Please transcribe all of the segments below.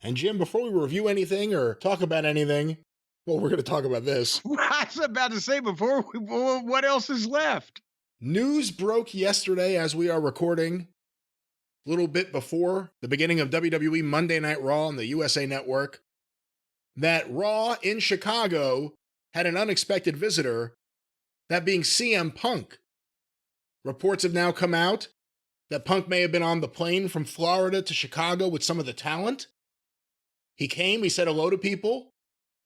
And Jim, before we review anything or talk about anything, well, we're going to talk about this. I was about to say what else is left? News broke yesterday as we are recording, a little bit before the beginning of WWE Monday Night Raw on the USA Network, that Raw in Chicago had an unexpected visitor, that being CM Punk. Reports have now come out that Punk may have been on the plane from Florida to Chicago with some of the talent. He came, he said hello to people,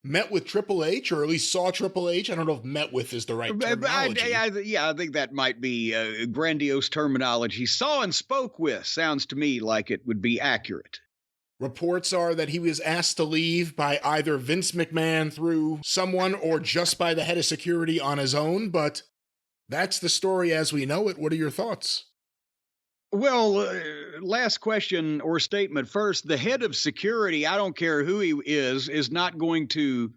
met with Triple H, or at least saw Triple H. I don't know if met with is the right terminology. I think that might be grandiose terminology. Saw and spoke with sounds to me like it would be accurate. Reports are that he was asked to leave by either Vince McMahon through someone or just by the head of security on his own, but that's the story as we know it. What are your thoughts? Well, last question or statement first. The head of security, I don't care who he is not going to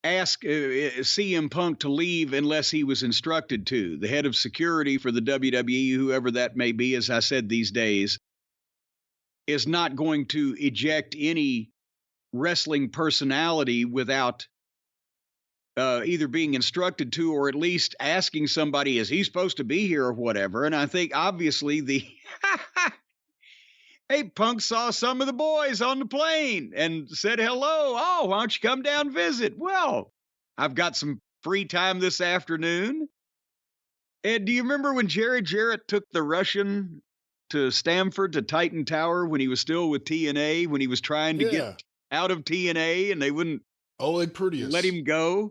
ask CM Punk to leave unless he was instructed to. The head of security for the WWE, whoever that may be, as I said these days, is not going to eject any wrestling personality without either being instructed to or at least asking somebody, is he supposed to be here or whatever? And I think obviously hey, Punk saw some of the boys on the plane and said hello. Oh, why don't you come down and visit? Well, I've got some free time this afternoon. And do you remember when Jerry Jarrett took the Russian to Stamford to Titan Tower when he was still with TNA, when he was trying to get out of TNA and they wouldn't let him go?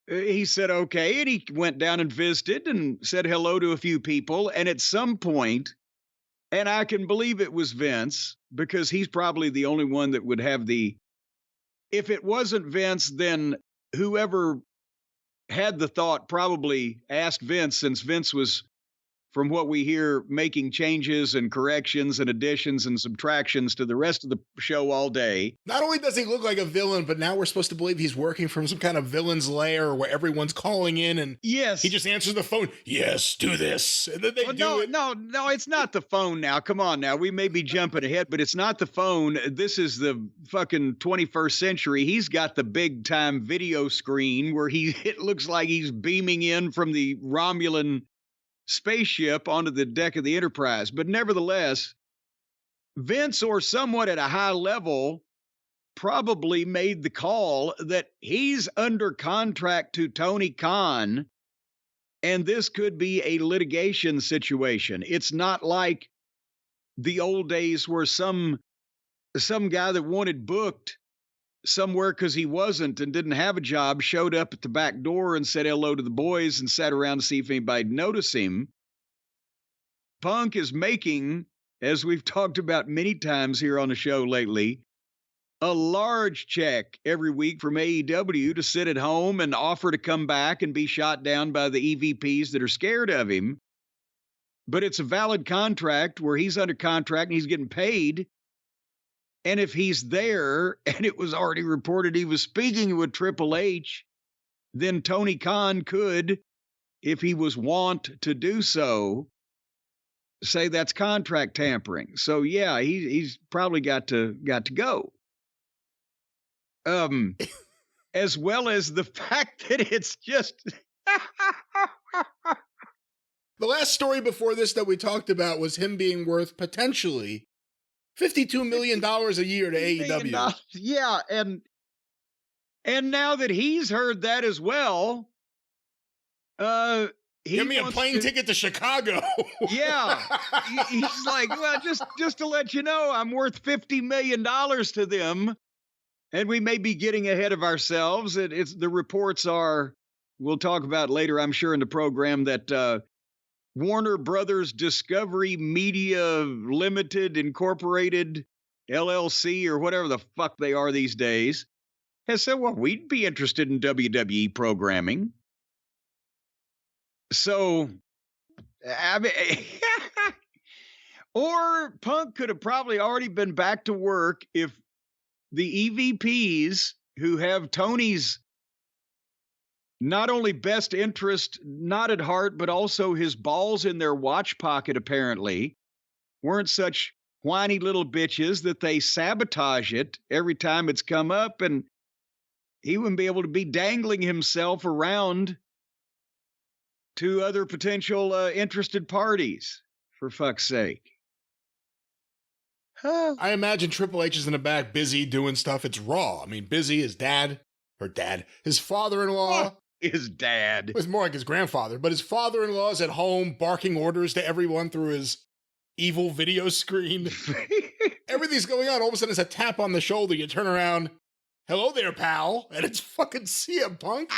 He said, okay. And he went down and visited and said hello to a few people. And at some point, and I can believe it was Vince, because he's probably the only one that would have if it wasn't Vince, then whoever had the thought probably asked Vince, since Vince was, from what we hear, making changes and corrections and additions and subtractions to the rest of the show all day. Not only does he look like a villain, but now we're supposed to believe he's working from some kind of villain's lair where everyone's calling in and yes, he just answers the phone. Yes, do this. And then they do it. No, it's not the phone now. Come on now. We may be jumping ahead, but it's not the phone. This is the fucking 21st century. He's got the big time video screen where it looks like he's beaming in from the Romulan spaceship onto the deck of the Enterprise. But nevertheless, Vince, or someone at a high level, probably made the call that he's under contract to Tony Khan, and this could be a litigation situation. It's not like the old days where some guy that wanted booked somewhere because he wasn't and didn't have a job showed up at the back door and said hello to the boys and sat around to see if anybody noticed him. Punk is making, as we've talked about many times here on the show lately, a large check every week from AEW to sit at home and offer to come back and be shot down by the EVPs that are scared of him. But it's a valid contract where he's under contract and he's getting paid. And if he's there, and it was already reported he was speaking with Triple H, then Tony Khan could, if he was wont to do so, say that's contract tampering. So yeah, he's probably got to go. As well as the fact that it's just the last story before this that we talked about was him being worth potentially $52 million a year to AEW. Yeah, and now that he's heard that as well, give me a plane ticket to Chicago. Yeah, he's like, well, just to let you know, I'm worth $50 million to them, and we may be getting ahead of ourselves. It's the reports are, we'll talk about later, I'm sure, in the program, that Warner Brothers Discovery Media Limited Incorporated, LLC, or whatever the fuck they are these days, has said, well, we'd be interested in WWE programming. So, I mean, or Punk could have probably already been back to work if the EVPs, who have Tony's not only best interest not at heart, but also his balls in their watch pocket, apparently, weren't such whiny little bitches that they sabotage it every time it's come up, and he wouldn't be able to be dangling himself around to other potential interested parties, for fuck's sake. I imagine Triple H is in the back busy doing stuff. It's Raw. I mean, busy, his father-in-law. His dad. It was more like his grandfather, but his father-in-law is at home barking orders to everyone through his evil video screen. Everything's going on. All of a sudden, it's a tap on the shoulder. You turn around. Hello there, pal. And it's fucking CM Punk.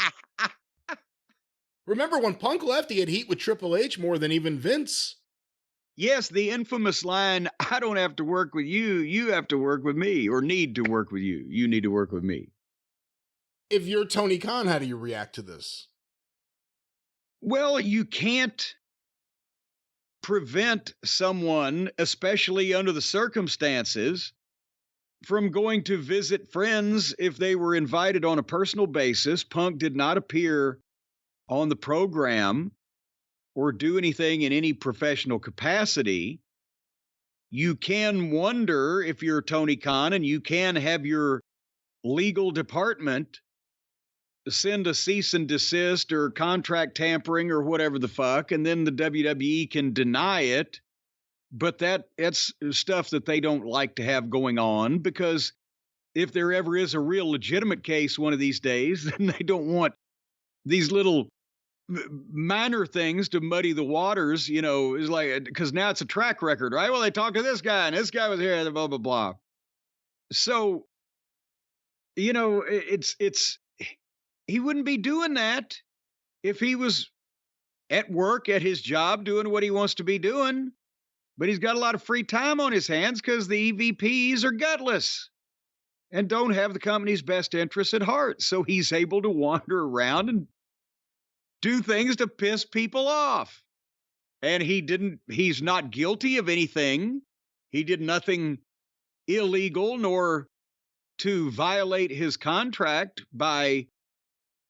Remember when Punk left, he had heat with Triple H more than even Vince. Yes, the infamous line, I don't have to work with you. You have to work with me, or need to work with you. You need to work with me. If you're Tony Khan, how do you react to this? Well, you can't prevent someone, especially under the circumstances, from going to visit friends if they were invited on a personal basis. Punk did not appear on the program or do anything in any professional capacity. You can wonder if you're Tony Khan, and you can have your legal department send a cease and desist or contract tampering or whatever the fuck, and then the WWE can deny it. But that's stuff that they don't like to have going on, because if there ever is a real legitimate case one of these days, then they don't want these little minor things to muddy the waters, is like, because now it's a track record, right? Well, they talked to this guy and this guy was here, blah, blah, blah. So, it's he wouldn't be doing that if he was at work at his job doing what he wants to be doing. But he's got a lot of free time on his hands because the EVPs are gutless and don't have the company's best interests at heart. So he's able to wander around and do things to piss people off. And he's not guilty of anything. He did nothing illegal nor to violate his contract by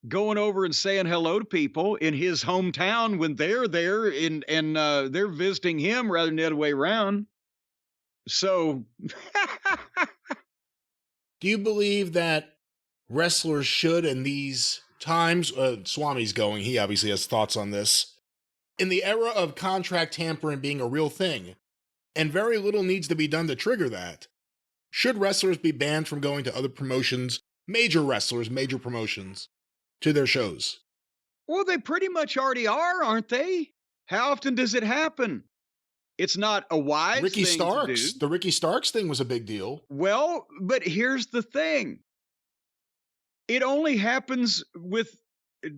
going over and saying hello to people in his hometown when they're there and they're visiting him rather than the other way around. So do you believe that wrestlers should, in these times, Swami's going, he obviously has thoughts on this, in the era of contract tampering being a real thing, and very little needs to be done to trigger that, should wrestlers be banned from going to other promotions, major wrestlers, major promotions, to their shows? Well, they pretty much already are, aren't they? How often does it happen? It's not a wise Ricky thing Starks. to do. The Ricky Starks thing was a big deal. Well, but here's the thing. It only happens with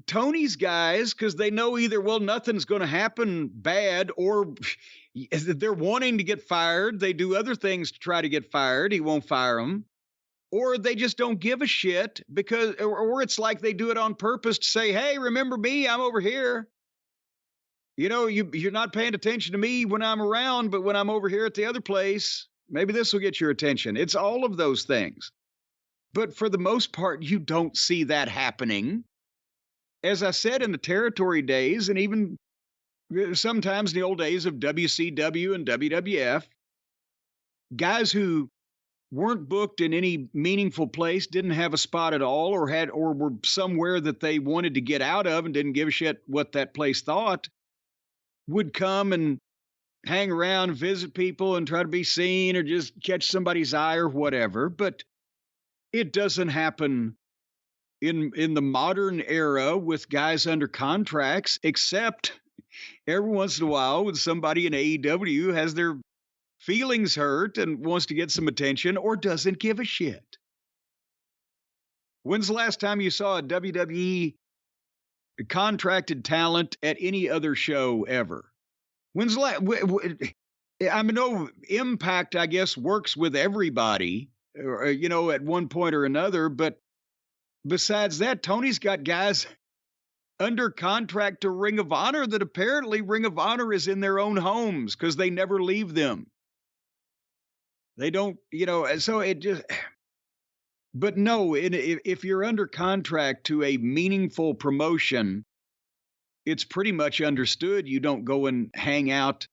Tony's guys because they know either, well, nothing's going to happen bad, or they're wanting to get fired. They do other things to try to get fired. He won't fire them. Or they just don't give a shit because, or it's like they do it on purpose to say, hey, remember me? I'm over here. You're not paying attention to me when I'm around, but when I'm over here at the other place, maybe this will get your attention. It's all of those things. But for the most part, you don't see that happening. As I said, in the territory days, and even sometimes in the old days of WCW and WWF, guys who weren't booked in any meaningful place, didn't have a spot at all, or were somewhere that they wanted to get out of and didn't give a shit what that place thought, would come and hang around and visit people and try to be seen or just catch somebody's eye or whatever. But it doesn't happen in the modern era with guys under contracts, except every once in a while when somebody in AEW has their feelings hurt and wants to get some attention or doesn't give a shit. When's the last time you saw a WWE contracted talent at any other show ever? When's the last? I know Impact, I guess, works with everybody, at one point or another. But besides that, Tony's got guys under contract to Ring of Honor that apparently Ring of Honor is in their own homes because they never leave them. They don't, so it just, but no, if you're under contract to a meaningful promotion, it's pretty much understood you don't go and hang out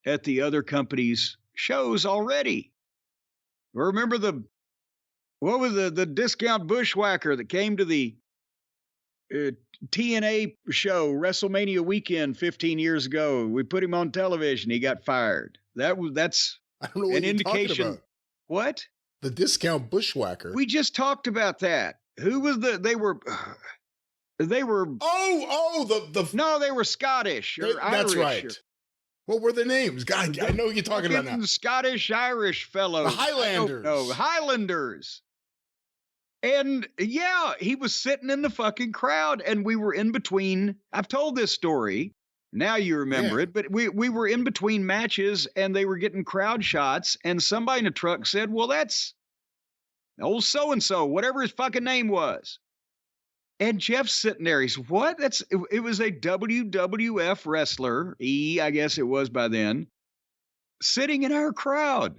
at the other company's shows already. Remember what was the discount bushwhacker that came to the TNA show WrestleMania weekend 15 years ago? We put him on television. He got fired. That's I don't know what an you're indication. talking about. What? The discount bushwhacker. We just talked about that. Who was they were no, they were Scottish or Irish. That's right. What were their names? God, I know what you're talking about now. Scottish Irish fellows. The Highlanders. No, Highlanders. And yeah, he was sitting in the fucking crowd, and we were in between. I've told this story. Now you remember it, but we were in between matches, and they were getting crowd shots, and somebody in the truck said, well, that's old so-and-so, whatever his fucking name was. And Jeff's sitting there. He's, what? It was a WWF wrestler, I guess it was by then, sitting in our crowd.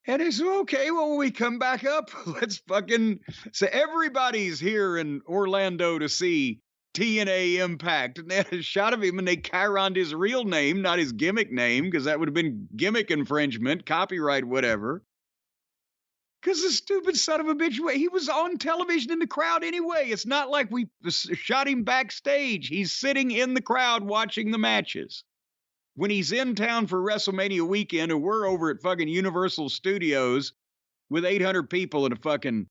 And he said, okay, well, when we come back up, let's fucking... So everybody's here in Orlando to see TNA Impact. And they had a shot of him, and they chironed his real name, not his gimmick name, because that would have been gimmick infringement, copyright, whatever. Because the stupid son of a bitch, he was on television in the crowd anyway. It's not like we shot him backstage. He's sitting in the crowd watching the matches. When he's in town for WrestleMania weekend, and we're over at fucking Universal Studios with 800 people in a fucking...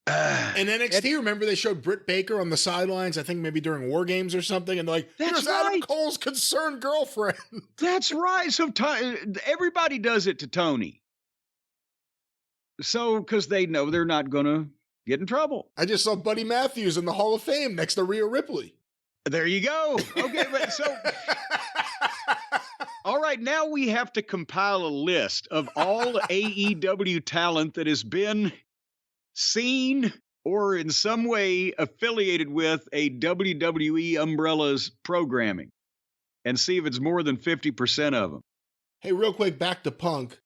And NXT, remember they showed Britt Baker on the sidelines, I think maybe during War Games or something, and they're like, that's there's Adam Cole's concerned girlfriend. That's right. So everybody does it to Tony. So, because they know they're not going to get in trouble. I just saw Buddy Matthews in the Hall of Fame next to Rhea Ripley. There you go. Okay, but so... All right, now we have to compile a list of all AEW talent that has been seen or in some way affiliated with a WWE umbrella's programming and see if it's more than 50% of them. Hey, real quick, back to Punk.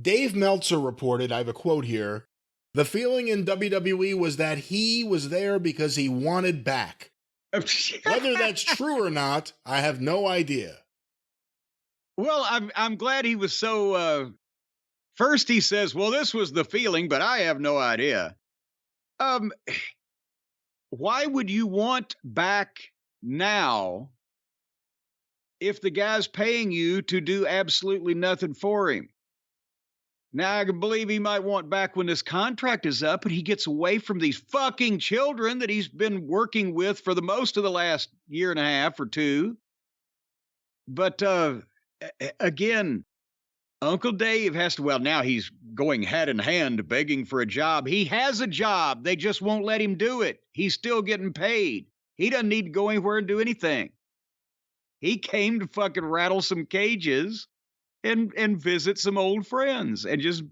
Dave Meltzer reported, I have a quote here, the feeling in WWE was that he was there because he wanted back. Whether that's true or not, I have no idea. Well, I'm glad he was so... First he says, well, this was the feeling, but I have no idea. Why would you want back now if the guy's paying you to do absolutely nothing for him? Now, I can believe he might want back when this contract is up, but he gets away from these fucking children that he's been working with for the most of the last year and a half or two. But again, Uncle Dave has to, well, now he's going hand in hand begging for a job. He has a job. They just won't let him do it. He's still getting paid. He doesn't need to go anywhere and do anything. He came to fucking rattle some cages and visit some old friends and just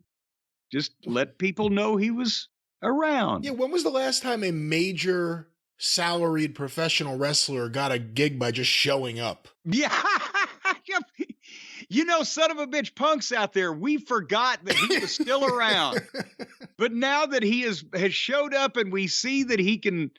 let people know he was around. Yeah, when was the last time a major salaried professional wrestler got a gig by just showing up? Yeah. You know, son of a bitch, Punk's out there. We forgot that he was still around. But now that he has showed up and we see that he can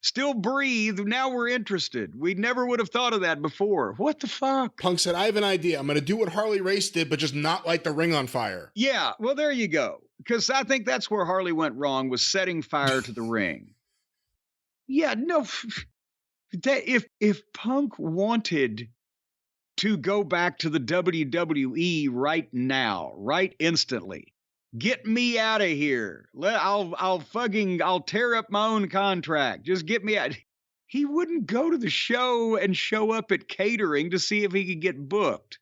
still breathe, now we're interested. We never would have thought of that before. What the fuck? Punk said, I have an idea. I'm going to do what Harley Race did, but just not light the ring on fire. Yeah, well, there you go. Because I think that's where Harley went wrong, was setting fire to the ring. Yeah, no. If Punk wanted to go back to the WWE right now, right instantly, get me out of here. I'll tear up my own contract. Just get me out. He wouldn't go to the show and show up at catering to see if he could get booked.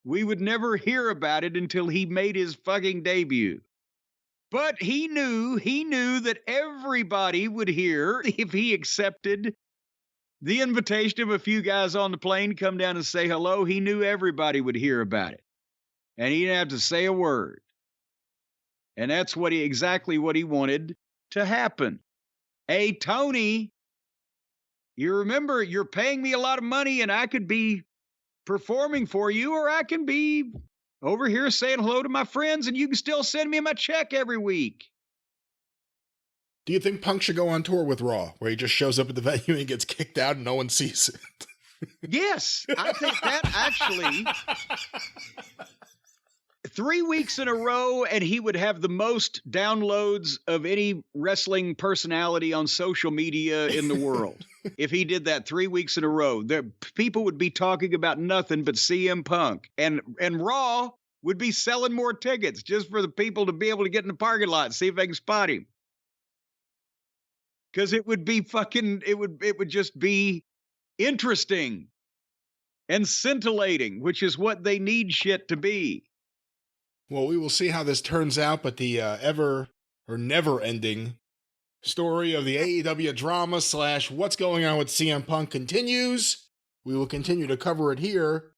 We would never hear about it until he made his fucking debut. But he knew that everybody would hear if he accepted the invitation of a few guys on the plane to come down and say hello. He knew everybody would hear about it. And he didn't have to say a word. And that's exactly what he wanted to happen. Hey, Tony, you remember, you're paying me a lot of money and I could be performing for you, or I can be over here saying hello to my friends and you can still send me my check every week. Do you think Punk should go on tour with Raw, where he just shows up at the venue and gets kicked out and no one sees it? Yes, I think that actually 3 weeks in a row, and he would have the most downloads of any wrestling personality on social media in the world. If he did that 3 weeks in a row, people would be talking about nothing but CM Punk, and Raw would be selling more tickets just for the people to be able to get in the parking lot and see if they can spot him. Because it would be it would just be interesting and scintillating, which is what they need shit to be. Well, we will see how this turns out, but the ever or never ending story of the AEW drama / what's going on with CM Punk continues. We will continue to cover it here